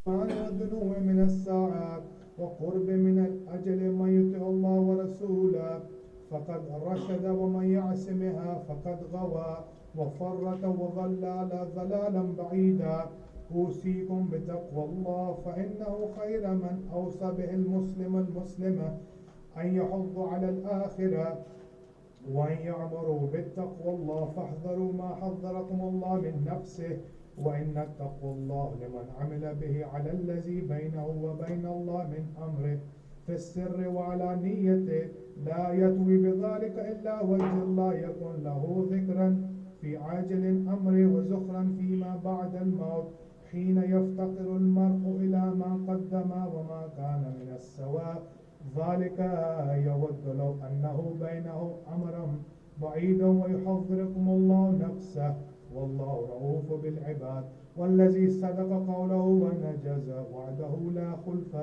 والدنو من الساعات وقرب من الأجل من يطع الله ورسوله فقد رشد ومن يعصمها فقد غوى وفرط وضلال ضلالا بعيدا أوصيكم بتقوى الله فإنه خير من أوصى به المسلمة أن يحض على الآخرة وأن يعمروا بالتقوى الله فاحذروا ما حذركم الله من نفسه وإن التقوى الله لمن عمل به على الذي بينه وبين الله من أمره في السر وعلى نيته لا يتوي بذلك إلا وجه الله يكون له ذكرا في عاجل أمره وزخرا فيما بعد الموت حين يفتقر المرء إلى ما قدم وما كان من السواء ذلك يود لو أنه بينه أمرا بعيدا ويحذركم الله نفسه والله رؤوف بالعباد والذي صدق قوله ونجز وعده لا خلف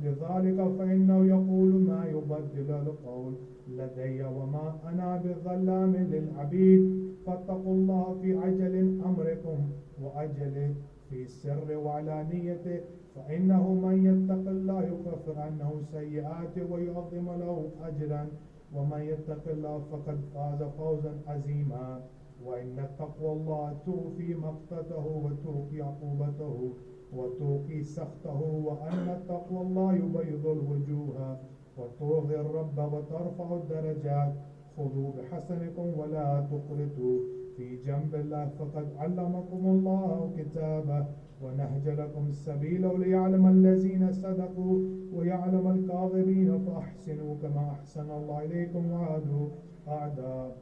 لذلك فإنه يقول ما يبدل القول لدي وما أنا بظلام للعبيد فاتقوا الله في عجل أمركم وأجله في السر وعلانيته فإنه من يتق الله يكفر عنه سيئاته ويعظم له أجرا ومن يتق الله فقد فاز فوزا عظيما وإن التقوى الله توفي مقته وتوقي عقوبته وتوقي سخطه وأن التقوى الله يبيض الوجوه وترضي الرب وترفع الدرجات خذوا بحسنكم ولا تقرطوا في جنب الله فقد علمكم الله كتابه ونهج لكم السبيل ليعلم الذين صدقوا ويعلم الكاذبين فأحسنوا كما أحسن الله إليكم وعادوا أعداء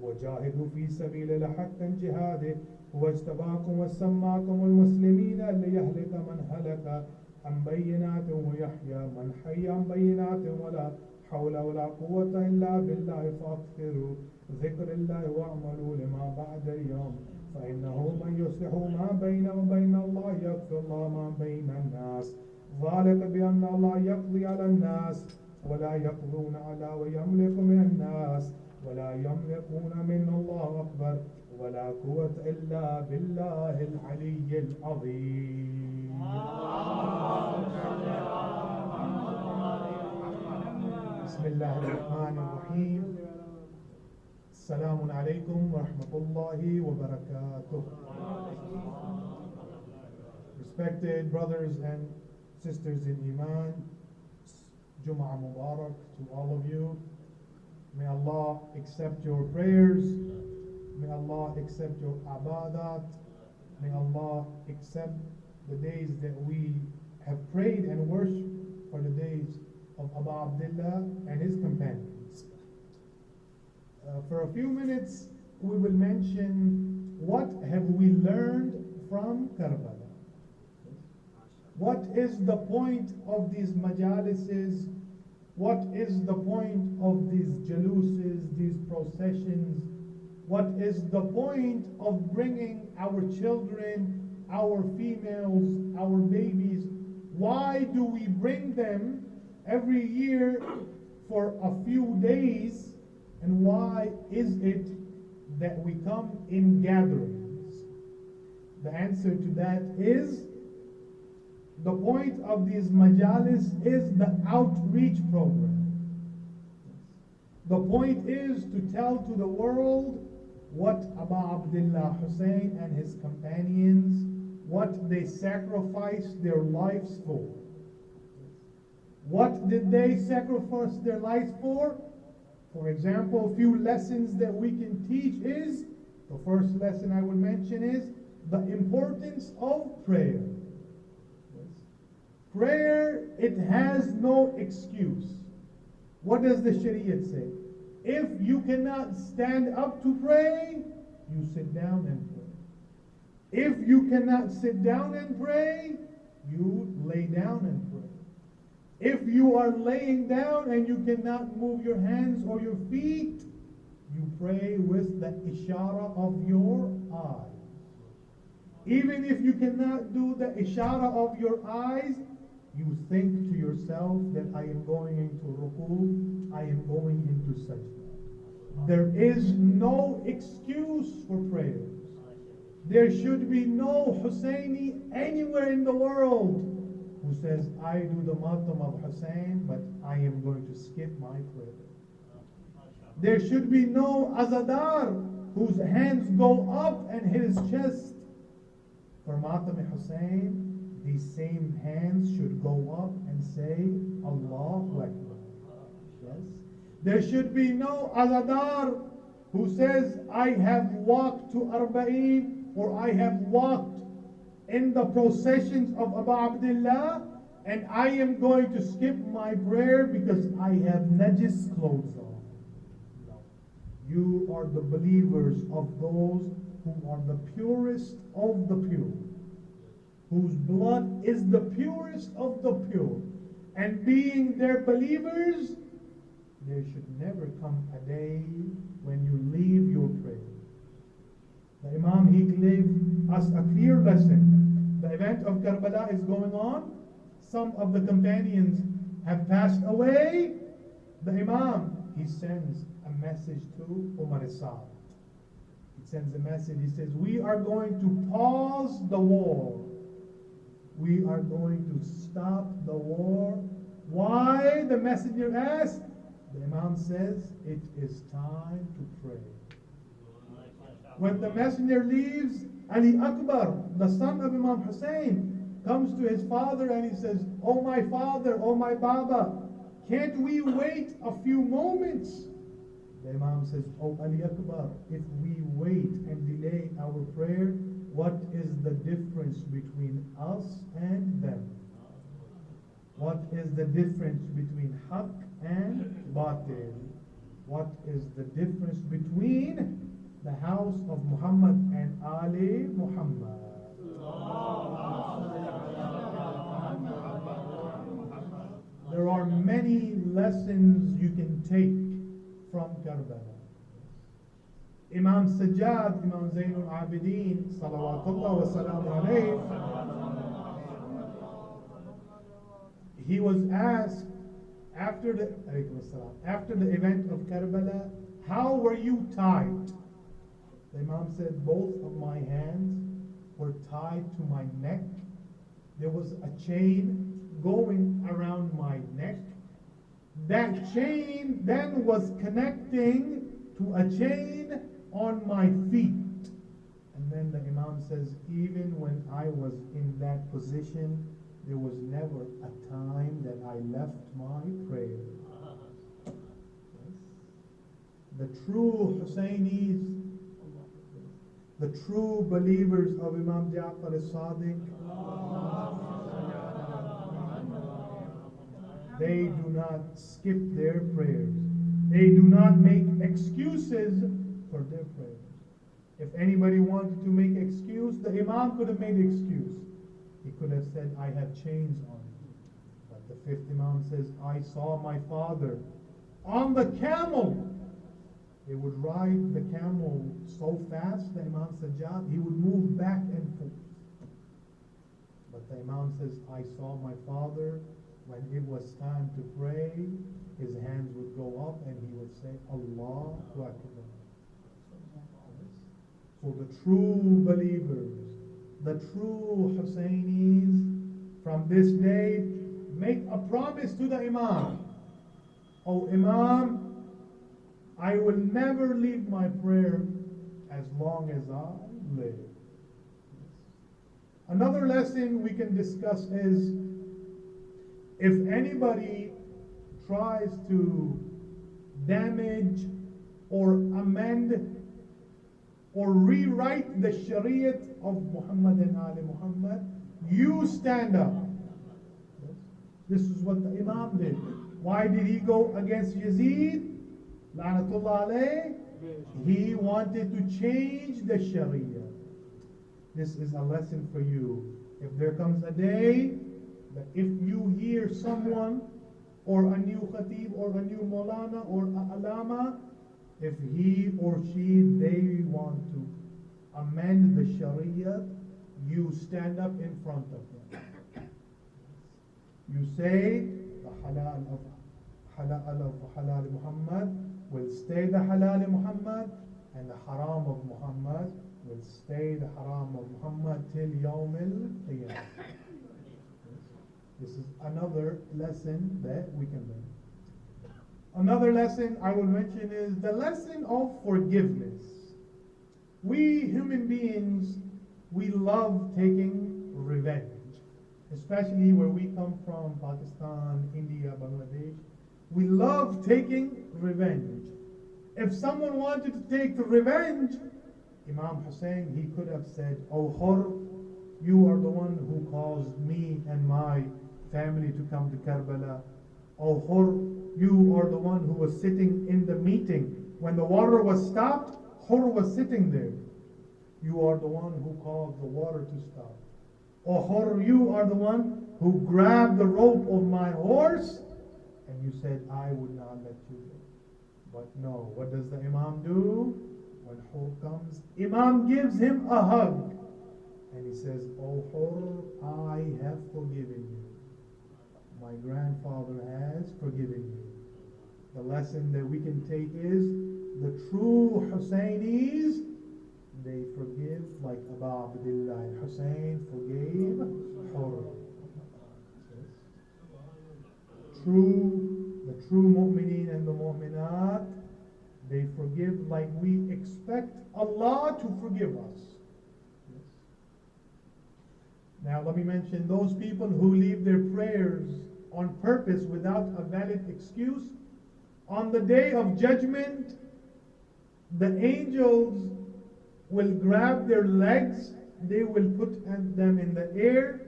وجاهدوا في سبيل الله حق جهاده واجتباكم وسماكم المسلمين ليهلك من هلك عن بينات ويحيى من حي عن بينات ولا حول ولا قوة إلا بالله فأكثروا ذكر الله واعملوا لما بعد اليوم فإنه من يصلح ما بين وبين الله يغفر الله ما بين الناس ذلك بأن الله يقضي على الناس ولا يقضون على ويملك من الناس ولا يملكون من الله أكبر ولا قوة إلا بالله العلي العظيم. بسم الله الرحمن الرحيم. السلام عليكم ورحمة الله وبركاته. Respected brothers and sisters in Iman, Jum'ah Mubarak to all of you. May Allah accept your prayers. May Allah accept your abadat. May Allah accept the days that we have prayed and worshipped for the days of Abu Abdullah and his companions. For a few minutes, we will mention what have we learned from Karbala. What is the point of these majalises? What is the point of these jaluses, these processions? What is the point of bringing our children, our females, our babies? Why do we bring them every year for a few days? And why is it that we come in gatherings? The answer to that is the point of these majalis is the outreach program. The point is to tell to the world what Abu Abdullah Hussein and his companions, what they sacrificed their lives for. What did they sacrifice their lives for? For example, a few lessons that we can teach is, the first lesson I will mention is the importance of prayer. Prayer, it has no excuse. What does the Shariat say? If you cannot stand up to pray, you sit down and pray. If you cannot sit down and pray, you lay down and pray. If you are laying down and you cannot move your hands or your feet, you pray with the ishara of your eyes. Even if you cannot do the ishara of your eyes, you think to yourself that I am going into ruku, I am going into sajda. There is no excuse for prayers. There should be no Husseini anywhere in the world who says, I do the matam of Hussein, but I am going to skip my prayer. There should be no Azadar whose hands go up and hit his chest. For matam Hussein, these same hands should go up and say, Allahu Akbar. Yes. There should be no Azadar who says, I have walked to Arba'in, or I have walked in the processions of Abu Abdullah, and I am going to skip my prayer because I have najis clothes on. No. You are the believers of those who are the purest of the pure, whose blood is the purest of the pure. And being their believers, there should never come a day when you leave your prayer. The Imam, he gave us a clear lesson. The event of Karbala is going on. Some of the companions have passed away. The Imam, he sends a message to Umar as-Sa'd. He sends a message. He says, we are going to pause the war. We are going to stop the war. Why? The messenger asked. The Imam says, it is time to pray. When the messenger leaves, Ali Akbar, the son of Imam Hussein, comes to his father and he says, oh my father, oh my Baba, can't we wait a few moments? The Imam says, oh Ali Akbar, if we wait and delay our prayer, what is the difference between us and them? What is the difference between Haqq and Batil? What is the difference between the house of Muhammad and Ali Muhammad? There are many lessons you can take from Karbala. Imam Sajjad, Imam Zainul Abidin, salawatullah wa salamu alayhi, he was asked after the event of Karbala, how were you tied? The Imam said, both of my hands were tied to my neck. There was a chain going around my neck. That chain then was connecting to a chain on my feet. And then the Imam says, even when I was in that position, there was never a time that I left my prayer. Yes. The true Hussainis, the true believers of Imam Ja'far as-Sadiq, they do not skip their prayers. They do not make excuses for their prayers. If anybody wanted to make excuse, the Imam could have made excuse. He could have said, I have chains on. But the fifth Imam says, I saw my father on the camel. He would ride the camel so fast, the Imam Sajjad, he would move back and forth. But the Imam says, I saw my father, when it was time to pray, his hands would go up and he would say, Allahu Akbar. So the true believers, the true Hussainis, from this day, make a promise to the Imam. Oh Imam, I will never leave my prayer as long as I live. Another lesson we can discuss is, if anybody tries to damage or amend or rewrite the Shariat of Muhammad and Ali Muhammad, you stand up. This is what the Imam did. Why did he go against Yazid? La'natullah alayh. He wanted to change the Sharia. This is a lesson for you. If there comes a day that if you hear someone or a new khatib or a new Molana or a alama, if he or she, they want to amend the Sharia, you stand up in front of them. You say, the halal of halal Muhammad will stay the halal Muhammad, and the haram of Muhammad will stay the haram of Muhammad till Yawm al-Qiyamah. This is another lesson that we can learn. Another lesson I will mention is the lesson of forgiveness. We human beings, we love taking revenge, especially where we come from, Pakistan, India, Bangladesh. We love taking revenge. If someone wanted to take the revenge, Imam Hussein, he could have said, "Oh Hur, you are the one who caused me and my family to come to Karbala. Oh Hur, you are the one who was sitting in the meeting. When the water was stopped, Hur was sitting there. You are the one who caused the water to stop. Oh Hur, you are the one who grabbed the rope of my horse and you said, I would not let you go." But no, what does the Imam do? When Hur comes, Imam gives him a hug and he says, "Oh Hur, I have forgiven you. My grandfather has forgiven you." The lesson that we can take is the true Hussainis, they forgive like Abu Abdullah Hussein forgave Hur. The true mu'mineen and the mu'minat, they forgive like we expect Allah to forgive us. Now let me mention those people who leave their prayers on purpose without a valid excuse. On the day of judgment, the angels will grab their legs, they will put them in the air,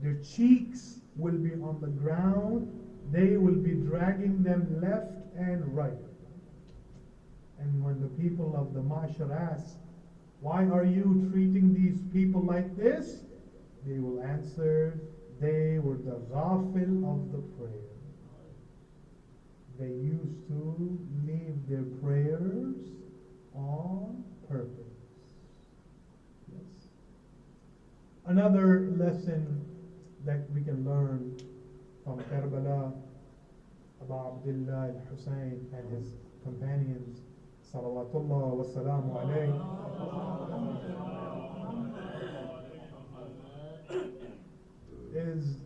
their cheeks will be on the ground, they will be dragging them left and right. And when the people of the Ma'shar ask, "Why are you treating these people like this?" they will answer, they were the ghafil of the prayer. They used to leave their prayers on purpose. Yes. Another lesson that we can learn from Karbala, Abu Abdullah al-Hussein and his companions, salawatullah wa salamu alayhi, is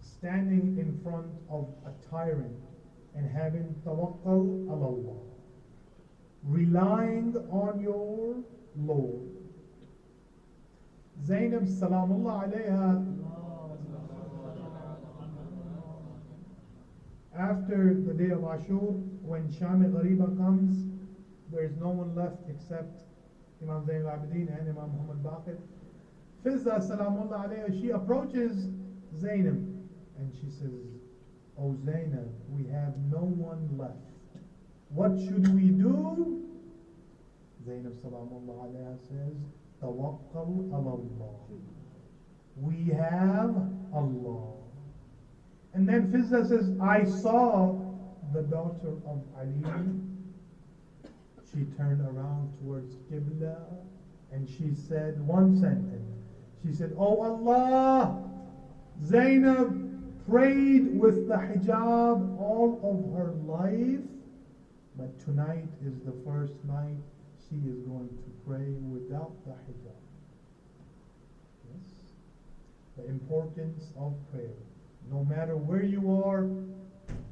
standing in front of a tyrant and having tawakkal ala Allah, relying on your Lord. Zainab salamullah alayha, after the day of Ashur, when Sham al-Ghariba comes, there is no one left except Imam Zain al-Abidin and Imam Muhammad Baqir. Fizza salamullah alayha, she approaches Zainab and she says, "Oh Zainab, we have no one left. What should we do?" Zainab salamullah alayha says, "Tawakkal ala Allah. We have Allah." And then Fizza says, "I saw the daughter of Ali. She turned around towards Qibla and she said one sentence. She said, 'Oh Allah, Zainab prayed with the hijab all of her life, but tonight is the first night she is going to pray without the hijab.'" Yes. The importance of prayer. No matter where you are,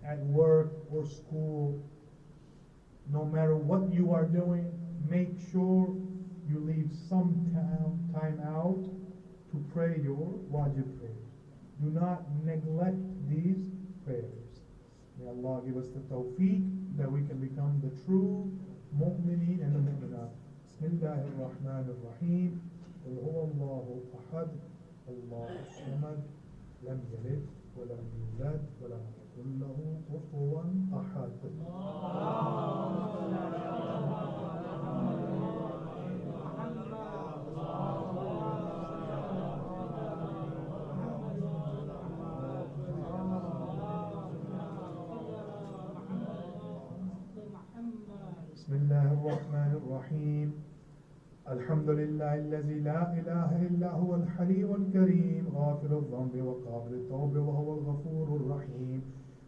at work or school, no matter what you are doing, make sure you leave some time out to pray your wajib prayers. Do not neglect these prayers. May Allah give us the tawfiq that we can become the true mu'mineen and the mu'minat. Bismillahir Rahmanir Rahim. Qul huwa Allahu ahad, Allahu samad, lam yalid wa lam yulad wa lam yakul lahu kufuwan ahad. بسم الله الرحمن الرحيم. الحمد لله الذي لا إله إلا هو الحليم الكريم غافر الذنب وقابل التوب وهو الغفور الرحيم.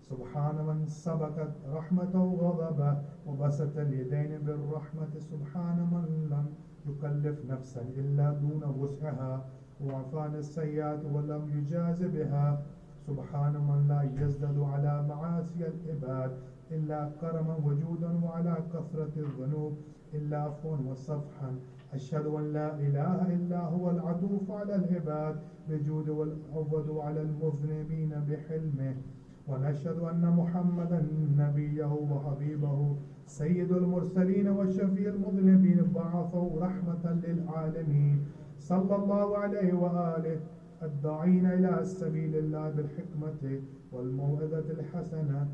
سبحان من سبقت رحمته وغضبه وبسط اليدين بالرحمة. سبحان من لم يكلف نفسا إلا دون وسعها، وعفان السيئات ولم يجاز بها. سبحان من لا يزداد على معاصي العباد إلا كرما وجودا، وعلى كثرة الذنوب إلا عفوا وصفحا. أشهد أن لا إله إلا هو العطوف على العباد بجود، والعوض على المذنبين بحلمه. ونشهد أن محمدا نبيه وحبيبه سيد المرسلين وشفيع المذنبين بعثه رحمة للعالمين، صلى الله عليه وآله، الداعين إلى سبيل الله بالحكمة والموعظة الحسنة،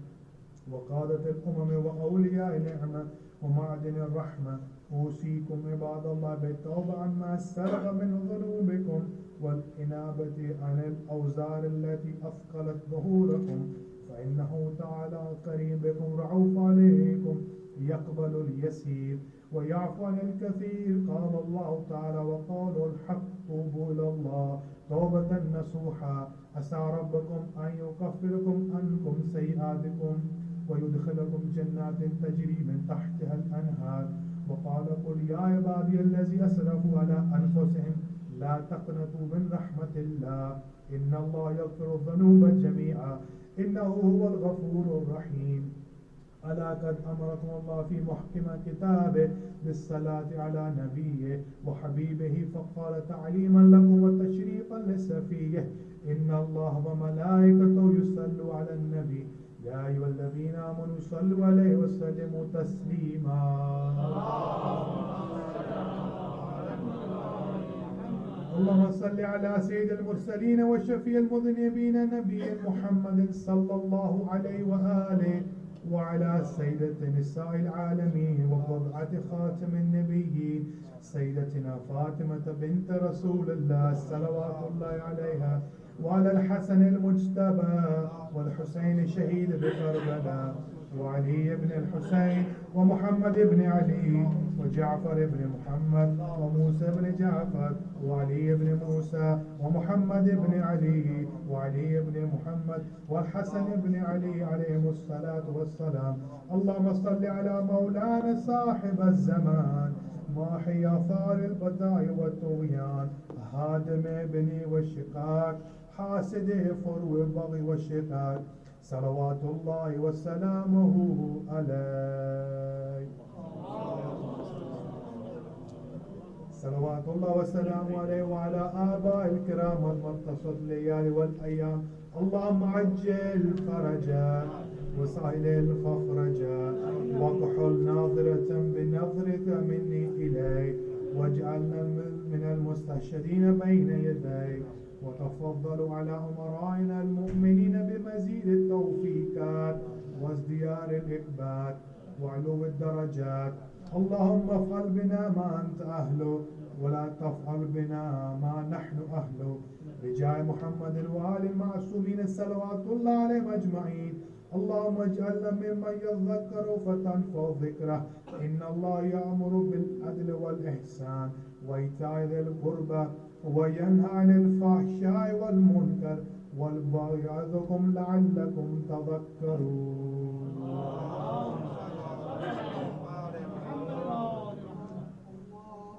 وقادة الأمم وأولياء النعمة ومعدن الرحمة. أوصيكم عباد الله بالتوبة عما سلف من ذنوبكم، والإنابة عن الأوزار التي أثقلت ظهوركم، فإنه تعالى كريم بكم رعوف عليكم، يقبل اليسير ويعفو عن الكثير. قال الله تعالى: وقالوا الحق توبوا إلى الله توبة نصوحا، عسى ربكم أن يكفركم عنكم سيئاتكم ويدخلكم جنات تجري من تحتها الأنهار. وقال: قل يا عبادي الذين أسرفوا على أنفسهم لا تقنطوا من رحمة الله، إن الله يغفر الذنوب جميعا إنه هو الغفور الرحيم. ألا قد أمركم الله في محكم كتابه بالصلاة على نبيه وحبيبه، فقال تعليما لكم وتشريفا لسفيه: إن الله وملائكته يصلوا على النبي، يا أيها الذين آمنوا صلوا عليه وسلموا تسليما. اللهم صل على سيد المرسلين وشفيع المذنبين نبي محمد صلى الله عليه وآله، وعلى سيدة نساء العالمين وقرعة خاتم النبيين سيدتنا فاطمة بنت رسول الله صلوات الله عليها، وعلى الحسن المجتبى والحسين شهيد بكربلاء، وعلي بن الحسين ومحمد بن علي وجعفر بن محمد وموسى بن جعفر وعلي بن موسى ومحمد بن علي وعلي بن محمد والحسن بن علي عليهم الصلاة والسلام. اللهم صل على مولانا صاحب الزمان، ماحي آثار البداء والطغيان، هادم ابني والشقاق، حاسد فرو البغي والشقاق، صلوات الله وسلامه عليه. صلوات الله وسلامه عليه وعلى آباء الكرام المرتصد الليالي والأيام. اللهم عجل فرجا وسهل الفخرجا، واكحل ناظرة بنظرك مني إليك، واجعلنا من المستشهدين بين يديك، وتفضل على أمرائنا المؤمنين بمزيد التوفيقات وازديار الإثبات وعلو الدرجات. اللهم افعل بنا ما أنت أهله، ولا تفعل بنا ما نحن أهله، بجاه محمد وآل المعصومين صلوات الله عليهم أجمعين. اللهم اجعلنا ممن يذكر فتنفع ذكره. إن الله يأمر بالعدل والإحسان وإيتاء ذي القربى وينهى عن الفحشاء والمنكر والبغي يعظكم لعلكم تذكرون.